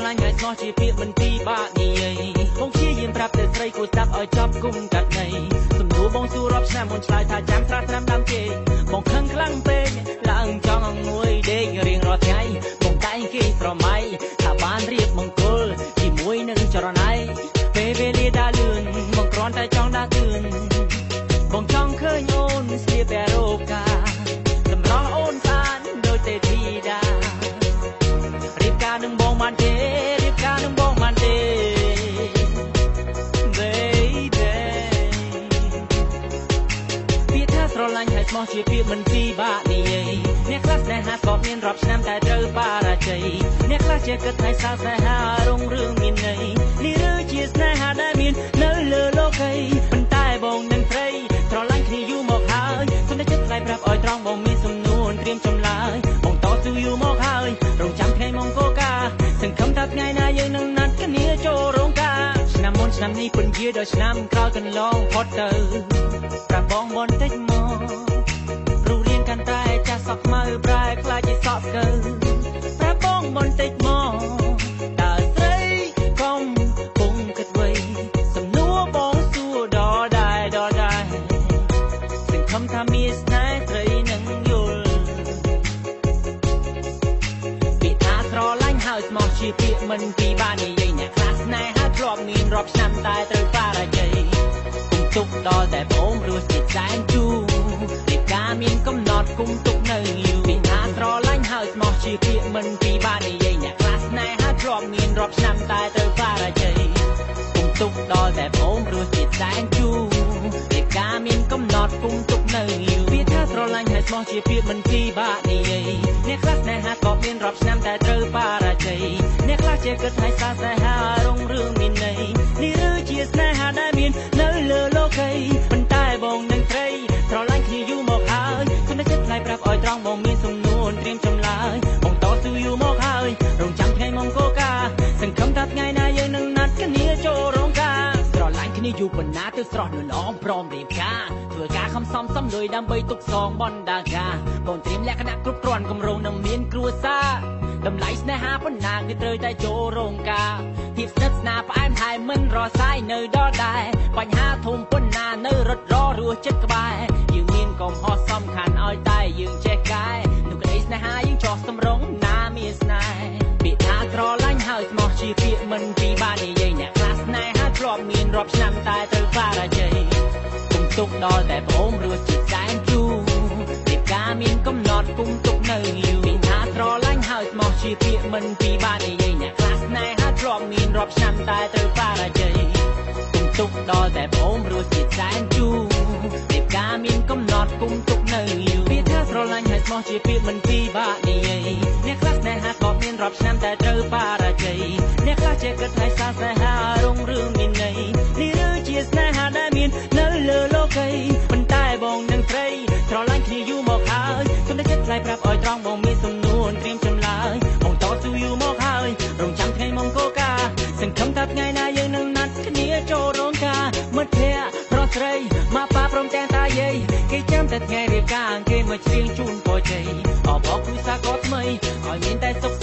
ឡាញ់ហើយស្មោះជាពាក្យមិនទីបាក់និយាយបងព្យាយាមប្រាប់ទៅស្រីគួរស្ដាប់ឲ្យចប់គុំកាត់ន័យសំដួលបងសួររាប់ឆ្នាំមុនឆ្លើយថាចាំត្រាស់ត្រាំដាំគេបងខឹងខ្លាំងពេកឡើងចង់អង្គុយដេករៀងរាល់ថ្ងៃបងតែងគេស្រមៃថាបានរៀបមង្គលជាមួយនឹងចរណៃពេលវេលាដើរលឿនបងគ្រាន់តែចង់ដាស់តឿនបងចង់ឃើញអូនស្លៀកពាក់រ៉ូកាសម្រស់អូនស្អាតដូចទេធីតារៀបការនឹងបងបានទេរៀបការនឹងបងបានទេ baby ពាក្យថាស្រឡាញ់ហើយស្មោះជាពាក្យមិនពីបាក់និយាយអ្នកខ្លះស្នេហាស្បមានរាប់ឆ្នាំតែត្រូវបរាជ័យអ្នកខ្លះជាគិតថាសាស្នេហារុងរឿងមានន័យនេះឬជាស្នេហាដែលមាននៅលើលោកីប៉ុន្តែបងនឹងត្រីស្រឡាញ់គ្នាយូរមកហើយសូមតែចិត្តថ្លៃប្រាប់ឲ្យត្រង់បងមានសំនួនត្រៀមចម្លើយបងតស៊ូយូរមកហើយរងចាំថ្ងៃមង្គលការសង្ឃឹមថាថ្ងៃណាយើងនឹងណាត់គ្នាចូលរោងការឆ្នាំមុនឆ្នាំនេះពន្យាដល់ឆ្នាំក្រោយកន្លងផុតទៅប្រាប់បងបន្តិចមករូបរាងកាន់តែចាស់សក់ខ្មៅប្រែខ្លាចជាសក់ស្កើប្រាប់បងបន្តិចមកតើស្រីកុំពុំគិតໄວសំណួរបងសួរដល់ដែរសង្ឃឹមថាមានស្នេហ៍ស្រីនឹងយល់ពាក្យថាស្រឡាញ់ហើយស្មោះជាពាក្យមិនពីបាននិយាយអ្នកខ្លះស្នេហាធ្លាប់មានរាប់ឆ្នាំតែត្រូវបរាជ័យគុំទុកដល់តែបងព្រោះចិត្តសែនជូររៀបការមានកំណត់គុំទុកនៅយូរពាក្យថាស្រឡាញ់ហើយស្មោះជាពាក្យមិនពីបាននិយាយអ្នកខ្លះស្នេហាធ្លាប់មានរាប់ឆ្នាំតែត្រូវបរាជ័យគុំទុកដល់តែបងព្រោះចិត្តសែនជូររៀបការមានកំណត់គុំទុកនៅយូរពាក្យថាស្រឡាញ់ហើយស្មោះជាពាក្យមិនពីបាក់និយាយអ្នកខ្លះស្នេហាក៏មានរាប់ឆ្នាំតែត្រូវបរាជ័យអ្នកខ្លះជាគិតថាសាស្នេហារុងរឿងមានន័យនេះឬជាស្នេហាដែលមាននៅលើលោកីប៉ុន្តែបងនឹងត្រីស្រឡាញ់គ្នាយូរមកហើយសូមតែចិត្តថ្លៃប្រាប់ឲ្យត្រង់បងមានសំនួនត្រៀមចម្លើយបងតស៊ូយូរមកហើយរងចាំថ្ងៃមង្គលការសង្ឃឹមថាថ្ងៃណាយើងនឹងណាត់គ្នាចូលរោងការស្រឡាញ់គ្នាយូរប៉ុណ្ណាទើបស្រស់លំព្រមរៀបការធ្វើការខំសំលុយដើម្បីទុកសងបណ្ដាការបងត្រៀមលក្ខណៈគ្រប់គ្រាន់គម្រោងនឹងមានគ្រួសារតម្លៃស្នេហាប៉ុណ្ណាគឺត្រូវតែចូលរោងការភាពស្និទ្ធស្នាលផ្អែមថែមមិនរសាយនៅដល់ដែរបញ្ហាធំប៉ុណ្ណានៅរត់រស់ចិត្តក្បែរយើងមានកំហុសសំខាន់ឲ្យតែយើងចេះកែនោះក្តីស្នេហាយើងចោះសម្រងណាមានស្នេហ៍ពាក្យថាស្រឡាញ់ហើយស្មោះជាពាក្យមិនពីបាននិយាយអ្នកខ្លះស្នេហាធ្លាប់មានរាប់ឆ្នាំតែត្រូវបរាជ័យគុំទុកដល់តែបងព្រោះចិត្តសែនជូររៀបការមានកំណត់គុំទុកនៅយូរពាក្យថាស្រឡាញ់ហើយស្មោះជាពាក្យមិនពីបាននិយាយអ្នកខ្លះស្នេហាធ្លាប់មានរាប់ឆ្នាំតែត្រូវបរាជ័យគុំទុកដល់តែបងព្រោះចិត្តសែនជូររៀបការមានកំណត់គុំទុកនៅយូរពាក្យថាស្រឡាញ់ហើយស្មោះជាពាក្យមិនពីបាក់និយាយអ្នកខ្លះស្នេហាក៏មានរាប់ឆ្នាំតែត្រូវបរាជ័យអ្នកខ្លះជាគិតថាសាស្នេហារុងរឿងមានន័យនេះឬជាស្នេហាដែលមាននៅលើលោកីប៉ុន្តែបងនឹងត្រីស្រឡាញ់គ្នាយូរមកហើយសូមតែចិត្តថ្លៃប្រាប់ឲ្យត្រង់បងមានសំនួនត្រៀមចម្លើយបងតស៊ូយូរមកហើយរងចាំថ្ងៃមង្គលការសង្ឃឹមថាថ្ងៃណាយើងនឹងណាត់គ្នាចូលរោងការមិត្តភក្តិប្រុសស្រីមកប៉ាព្រមទាំងតាយាយគេចាំតែថ្ងៃរៀបការគេមកច្រៀងជូនពរជ័យអបអរគ្រួសារក៏ថ្មីឲ្យមានតែសុខ